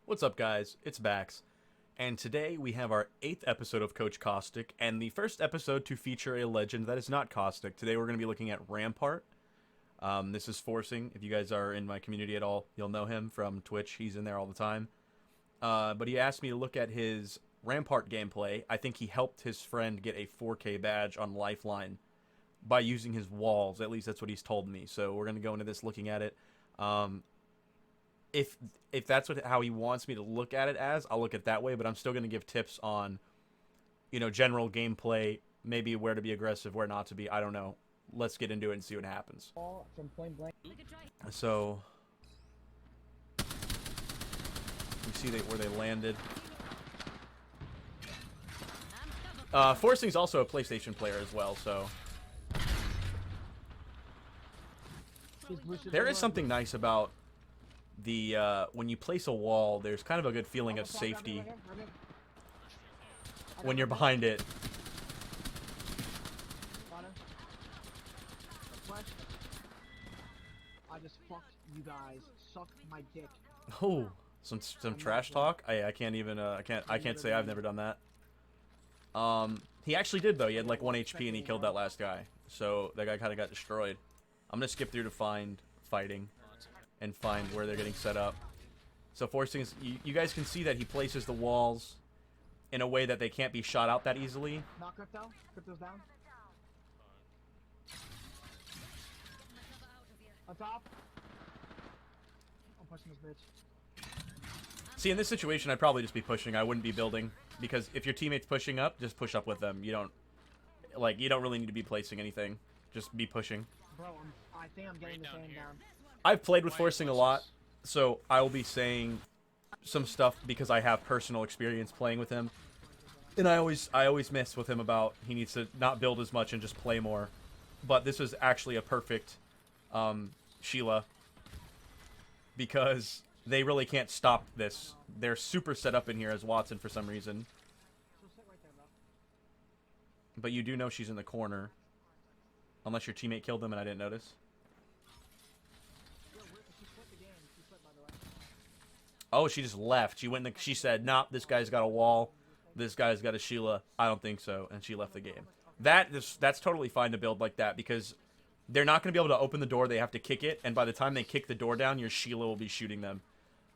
What's up, guys? It's Bax, and today we have our 8th episode of Coach Caustic, and the first episode to feature a legend that is not Caustic. Today we're going to be looking at Rampart. This is Forcing. If you guys are in my community at all, you'll know him from Twitch. He's in there all the time. But he asked me to look at his Rampart gameplay. I think he helped his friend get a 4K badge on Lifeline by using his walls. At least that's what he's told me. So we're going to go into this looking at it. If that's how he wants me to look at it as, I'll look at it that way, but I'm still going to give tips on, general gameplay, maybe where to be aggressive, where not to be. I don't know. Let's get into it and see what happens. From point blank. So, you see where they landed. Forcing's also a PlayStation player as well, so there is something nice about the when you place a wall. There's kind of a good feeling of safety when you're behind it. I just fucked you guys. Suck my dick. Oh, some trash talk. I can't even I can't say I've never done that. He actually did though. He had like 1 HP and he killed that last guy. So that guy kind of got destroyed. I'm gonna skip through to find fighting and find where they're getting set up. So Forcing is, you guys can see that he places the walls in a way that they can't be shot out that easily. Knock crypto. Crypto's down. On top. I'm pushing this bitch. See, in this situation, I'd probably just be pushing. I wouldn't be building, because if your teammate's pushing up, just push up with them. You don't really need to be placing anything. Just be pushing. Bro, I think I'm getting the fan down. I've played with Forcing a lot, so I will be saying some stuff because I have personal experience playing with him. And I always miss with him about he needs to not build as much and just play more. But this is actually a perfect Sheila, because they really can't stop this. They're super set up in here as Watson for some reason. But you do know she's in the corner. Unless your teammate killed them and I didn't notice. Oh, she just left. She went in she said, "Nah, this guy's got a wall. This guy's got a Sheila. I don't think so." And she left the game. That's totally fine to build like that, because they're not going to be able to open the door. They have to kick it, and by the time they kick the door down, your Sheila will be shooting them.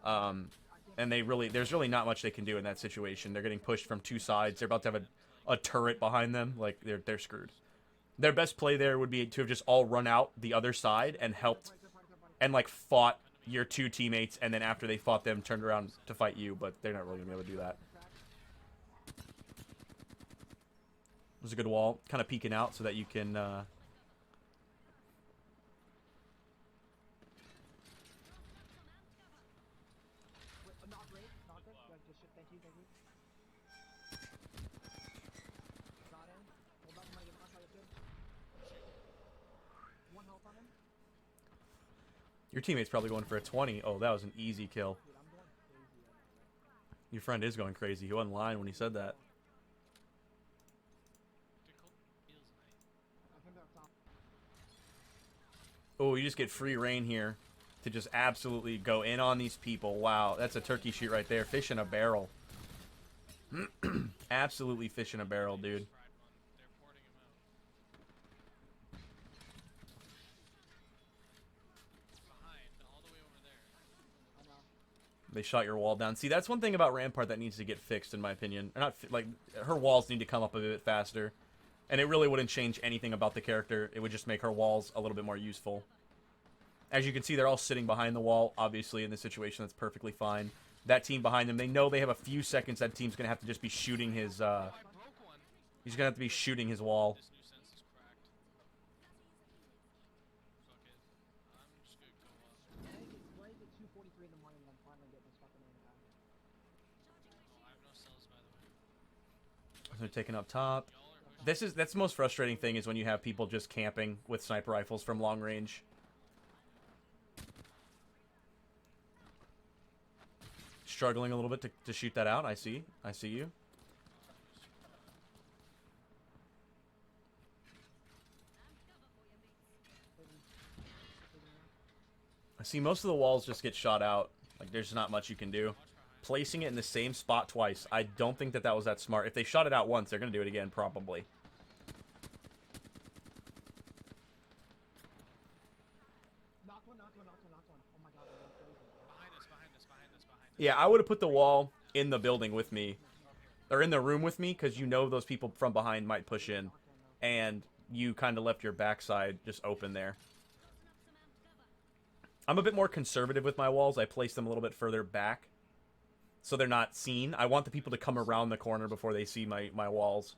And there's really not much they can do in that situation. They're getting pushed from two sides. They're about to have a turret behind them. Like, they're screwed. Their best play there would be to have just all run out the other side and helped and, like, fought your two teammates, and then after they fought them, turned around to fight you, but they're not really going to be able to do that. It was a good wall, kind of peeking out so that you can... Your teammate's probably going for a 20. Oh, that was an easy kill. Your friend is going crazy. He wasn't lying when he said that. Oh, you just get free reign here to just absolutely go in on these people. Wow, that's a turkey shoot right there. Fish in a barrel. Absolutely fish in a barrel, dude. They shot your wall down. See, that's one thing about Rampart that needs to get fixed, in my opinion. Or not, like, her walls need to come up a bit faster. And it really wouldn't change anything about the character. It would just make her walls a little bit more useful. As you can see, they're all sitting behind the wall. Obviously, in this situation, that's perfectly fine. That team behind them, they know they have a few seconds. That team's going to have to just be shooting his, he's going to have to be shooting his wall. They're taking up top. That's the most frustrating thing, is when you have people just camping with sniper rifles from long range. Struggling a little bit to shoot that out. I see you. I see most of the walls just get shot out. Like, there's not much you can do. placing it in the same spot twice. I don't think that was that smart. If they shot it out once, they're going to do it again, probably. Knocked one. Oh my god, they're going crazy. Behind us. Yeah, I would have put the wall in the building with me. Or in the room with me, because you know those people from behind might push in. And you kind of left your backside just open there. I'm a bit more conservative with my walls. I place them a little bit further back, so they're not seen. I want the people to come around the corner before they see my walls.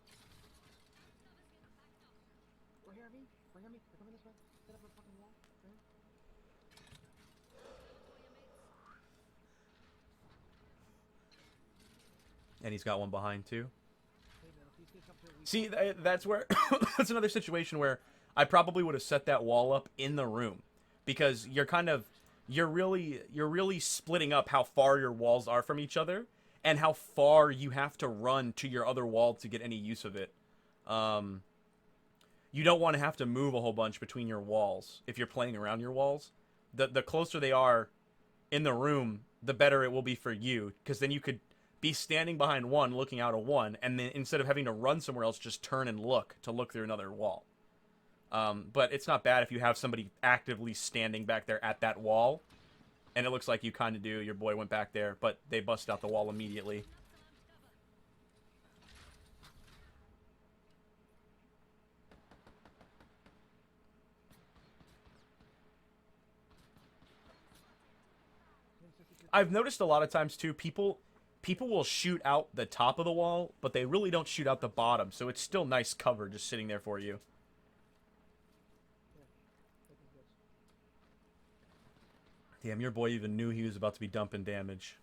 Right here, V. Right here, me. They're coming this way. Set up a fucking wall. Right here. And he's got one behind, too. Hey, man, if these kids come through, we See, that's where... that's another situation where I probably would have set that wall up in the room. Because you're kind of... You're really splitting up how far your walls are from each other. And how far you have to run to your other wall to get any use of it. You don't want to have to move a whole bunch between your walls if you're playing around your walls. The closer they are in the room, the better it will be for you. Because then you could be standing behind one, looking out of one, and then instead of having to run somewhere else, just turn and look through another wall. But it's not bad if you have somebody actively standing back there at that wall, and it looks like you kind of do. Your boy went back there, but they bust out the wall immediately. I've noticed a lot of times too, people will shoot out the top of the wall, but they really don't shoot out the bottom, so it's still nice cover just sitting there for you. Damn, your boy even knew he was about to be dumping damage.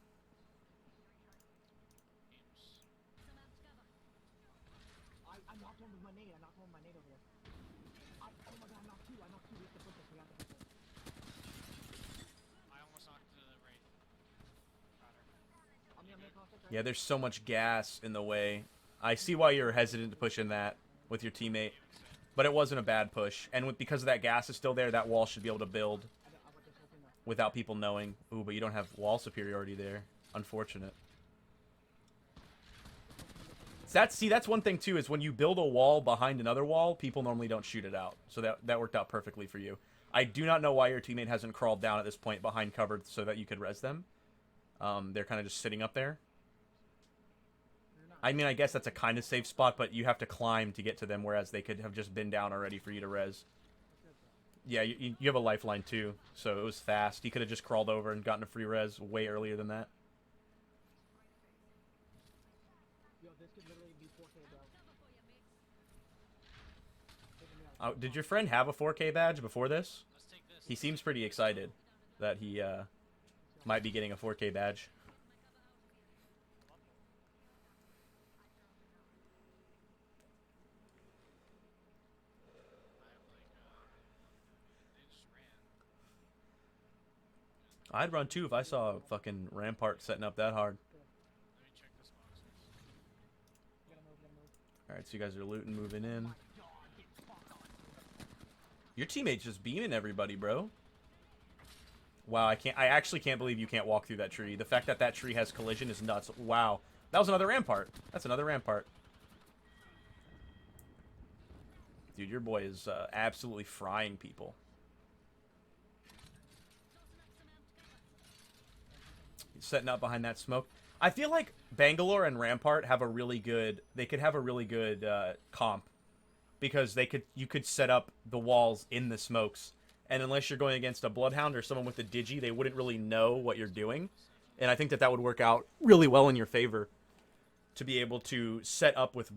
I knocked one with my nade. I knocked one with my nade over there. Oh my god, I knocked two. We have to put this. We have to put this. I almost knocked to the right. I'm gonna Caustic, right? Yeah, there's so much gas in the way. I see why you're hesitant to push in that with your teammate, but it wasn't a bad push. And because of that gas is still there, that wall should be able to build without people knowing. Ooh, but you don't have wall superiority there. Unfortunate. That's one thing too, is when you build a wall behind another wall, people normally don't shoot it out. So that worked out perfectly for you. I do not know why your teammate hasn't crawled down at this point behind cover so that you could res them. They're kind of just sitting up there. I mean, I guess that's a kind of safe spot, but you have to climb to get to them, whereas they could have just been down already for you to res. Yeah, you have a lifeline too, so it was fast. He could have just crawled over and gotten a free res way earlier than that. Yo, this could literally be 4K, bro. Did your friend have a 4K badge before this? Let's take this. He seems pretty excited that he might be getting a 4K badge. They just ran. I'd run too if I saw a fucking Rampart setting up that hard. Let me check this box. Gotta move. Alright, so you guys are looting, moving in. Your teammate's just beaming everybody, bro. Wow, I actually can't believe you can't walk through that tree. The fact that that tree has collision is nuts. Wow. That was another Rampart. That's another Rampart. Dude, your boy is absolutely frying people. He's setting up behind that smoke. I feel like Bangalore and Rampart have a really good... They could have a really good comp. Because you could set up the walls in the smokes. And unless you're going against a Bloodhound or someone with a Digi, they wouldn't really know what you're doing. And I think that would work out really well in your favor. To be able to set up with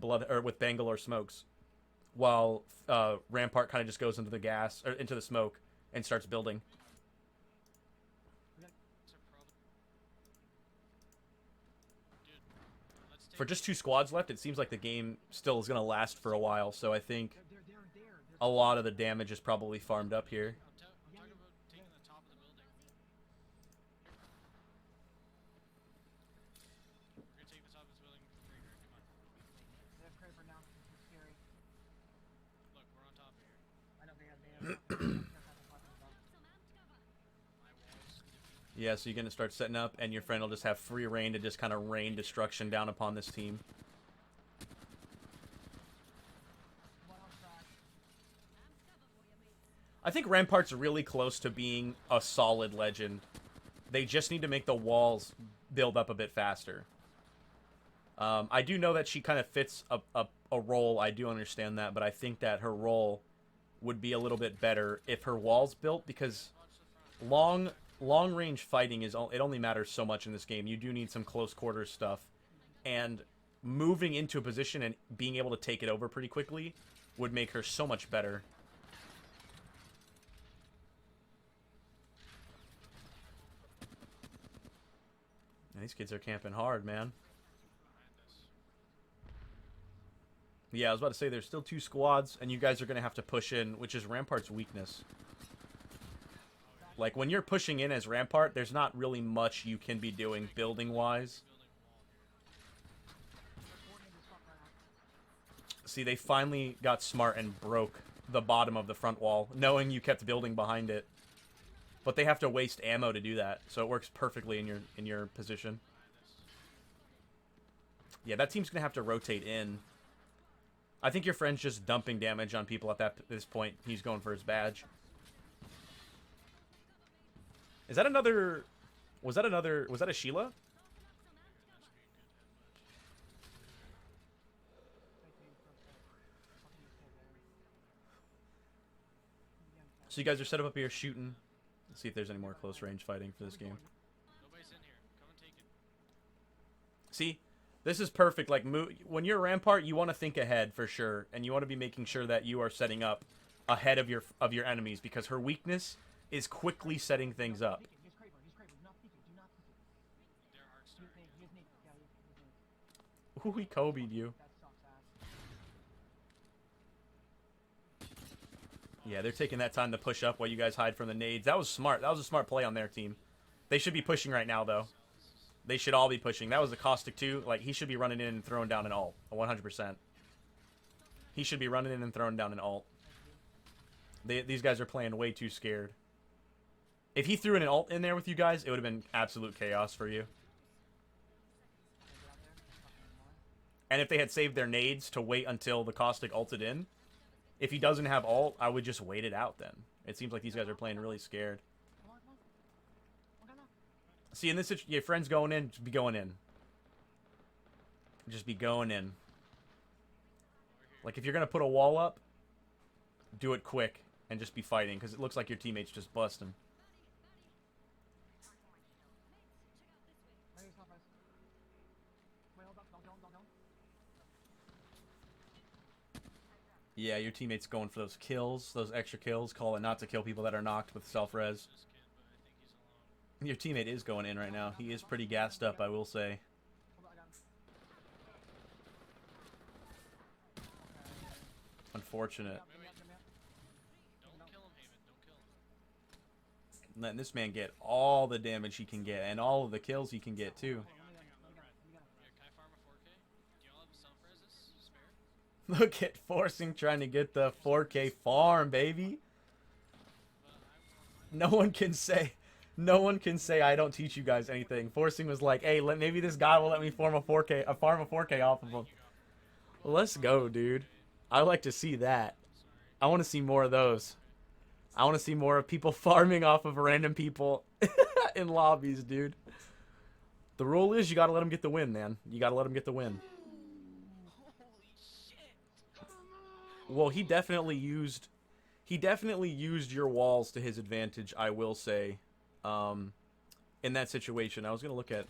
Bangalore smokes. While Rampart kind of just goes into the gas, or into the smoke, and starts building. For just 2 squads left, it seems like the game still is going to last for a while. So I think a lot of the damage is probably farmed up here. I'm talking about taking the top of the building. We're gonna take the top of this building. Right here, come on. They have Kraber now. It's scary. Look, we're on top of here. I know they have. My walls. Yeah, so you're going to start setting up, and your friend will just have free reign to just kind of rain destruction down upon this team. One on track. I think Rampart's really close to being a solid legend. They just need to make the walls build up a bit faster. I do know that she kind of fits a role. I do understand that, but I think that her role would be a little bit better if her walls built, because long range fighting it only matters so much in this game. You do need some close quarters stuff, and moving into a position and being able to take it over pretty quickly would make her so much better. And these kids are camping hard, man. Yeah, I was about to say there's still 2 squads, and you guys are going to have to push in, which is Rampart's weakness. Like, when you're pushing in as Rampart, there's not really much you can be doing building-wise. See, they finally got smart and broke the bottom of the front wall, knowing you kept building behind it. But they have to waste ammo to do that, so it works perfectly in your position. Yeah, that team's going to have to rotate in. I think your friend's just dumping damage on people at this point. He's going for his badge. Is that another... Was that a Sheila? So you guys are set up here shooting. Let's see if there's any more close range fighting for this game. Nobody's in here. Come and take it. See? This is perfect. Like, when you're Rampart, you want to think ahead for sure, and you want to be making sure that you are setting up ahead of your enemies, because her weakness is quickly setting things up. He's Kraber. He's Kraber. Do not peek it. Do not peek it. They're arc He starting. has nade. Yeah, he has nade. Ooh, he Kobe'd you. That sucks ass. Yeah, they're taking that time to push up while you guys hide from the nades. That was smart. That was a smart play on their team. They should be pushing right now, though. They should all be pushing. That was a Caustic, too. Like, he should be running in and throwing down an ult. 100%. He should be running in and throwing down an ult. These guys are playing way too scared. If he threw an ult in there with you guys, it would have been absolute chaos for you. And if they had saved their nades to wait until the Caustic ulted in, if he doesn't have ult, I would just wait it out then. It seems like these guys are playing really scared. Come on, come on. Come on. See, in this situation, your friend's going in, just be going in. Just be going in. Like, if you're going to put a wall up, do it quick and just be fighting, because it looks like your teammate's just busting. Wait, stop us. Wait, hold up. Don't. Yeah, your teammate's going for those kills, those extra kills. Call it not to kill people that are knocked with self-res. This kid, but I think he's alone. Your teammate is going in right now. He is pretty gassed up, I will say. Hold on, I got him. Unfortunate. Get me up. Don't kill him, Haven. Don't kill him. Letting this man get all the damage he can get, and all of the kills he can get, too. Yeah, can I farm a 4K? Do y'all have a self-res spare? Look at Forcing trying to get the 4K farm, baby. No one can say I don't teach you guys anything. Forcing was like, hey, maybe this guy will let me farm a 4K off of him. Let's go, dude. I like to see that. I want to see more of those. I want to see more of people farming off of random people in lobbies, dude. The rule is you got to let them get the win, man. You got to let them get the win. Holy shit! Well, he definitely used your walls to his advantage, I will say. In that situation, I was gonna look at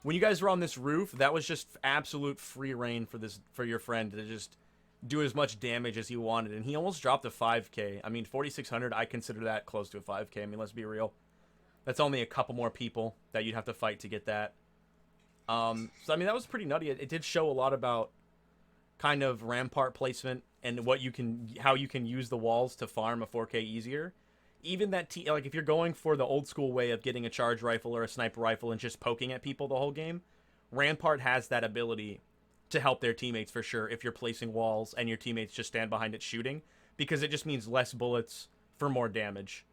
when you guys were on this roof. That was just absolute free reign for your friend to just do as much damage as he wanted, and he almost dropped a 5K. I mean, 4,600. I consider that close to a 5K. I mean, let's be real. That's only a couple more people that you'd have to fight to get that. So I mean, that was pretty nutty. It did show a lot about kind of Rampart placement and how you can use the walls to farm a 4K easier. Even that, like, if you're going for the old school way of getting a charge rifle or a sniper rifle and just poking at people the whole game, Rampart has that ability to help their teammates for sure if you're placing walls and your teammates just stand behind it shooting, because it just means less bullets for more damage.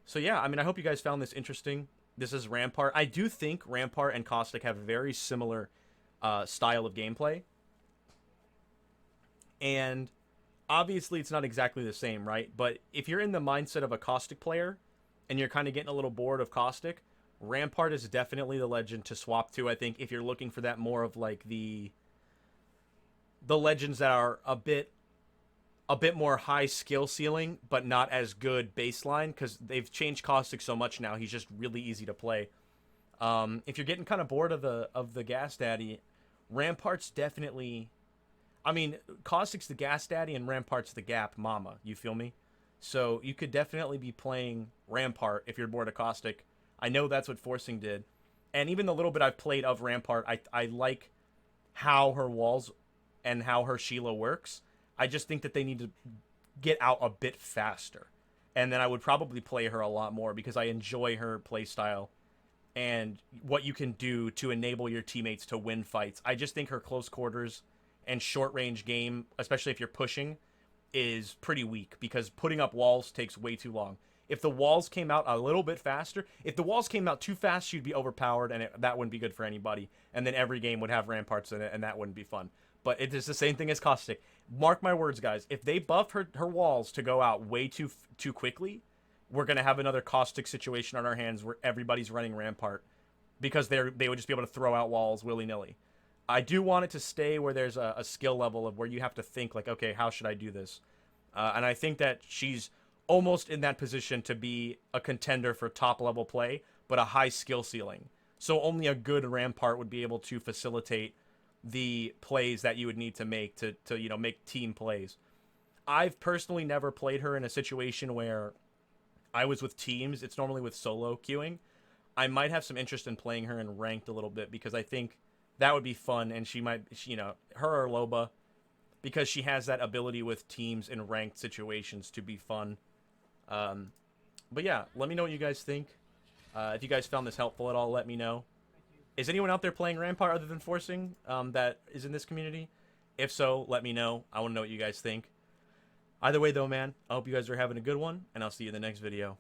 So yeah, I mean, I hope you guys found this interesting. This is Rampart. I do think Rampart and Caustic have a very similar style of gameplay, and obviously it's not exactly the same, right? But if you're in the mindset of a Caustic player, and you're kind of getting a little bored of Caustic, Rampart is definitely the legend to swap to. I think if you're looking for that more of like the legends that are a bit more high skill ceiling, but not as good baseline, because they've changed Caustic so much now. He's just really easy to play. If you're getting kind of bored of the Gas Daddy, Rampart's definitely. I mean, Caustic's the Gas Daddy and Rampart's the Gap Mama. You feel me? So you could definitely be playing Rampart if you're bored of Caustic. I know that's what Forcing did, and even the little bit I've played of Rampart, I like how her walls and how her Sheila works. I just think that they need to get out a bit faster. And then I would probably play her a lot more because I enjoy her playstyle and what you can do to enable your teammates to win fights. I just think her close quarters and short range game, especially if you're pushing, is pretty weak because putting up walls takes way too long. If the walls came out a little bit faster, if the walls came out too fast, she'd be overpowered, and that wouldn't be good for anybody. And then every game would have Ramparts in it, and that wouldn't be fun. But it is the same thing as Caustic. Mark my words, guys. If they buff her walls to go out way too quickly, we're gonna have another Caustic situation on our hands where everybody's running Rampart because they would just be able to throw out walls willy nilly. I do want it to stay where there's a skill level of where you have to think like, okay, how should I do this? And I think that she's almost in that position to be a contender for top level play, but a high skill ceiling. So only a good Rampart would be able to facilitate the plays that you would need to make to make team plays. I've personally never played her in a situation where I was with teams. It's normally with solo queuing. I might have some interest in playing her in ranked a little bit because I think that would be fun, and she might, her or Loba, because she has that ability with teams in ranked situations to be fun. But yeah, let me know what you guys think. If you guys found this helpful at all, let me know. Is anyone out there playing Rampart other than Forcing that is in this community? If so, let me know. I want to know what you guys think. Either way, though, man, I hope you guys are having a good one, and I'll see you in the next video.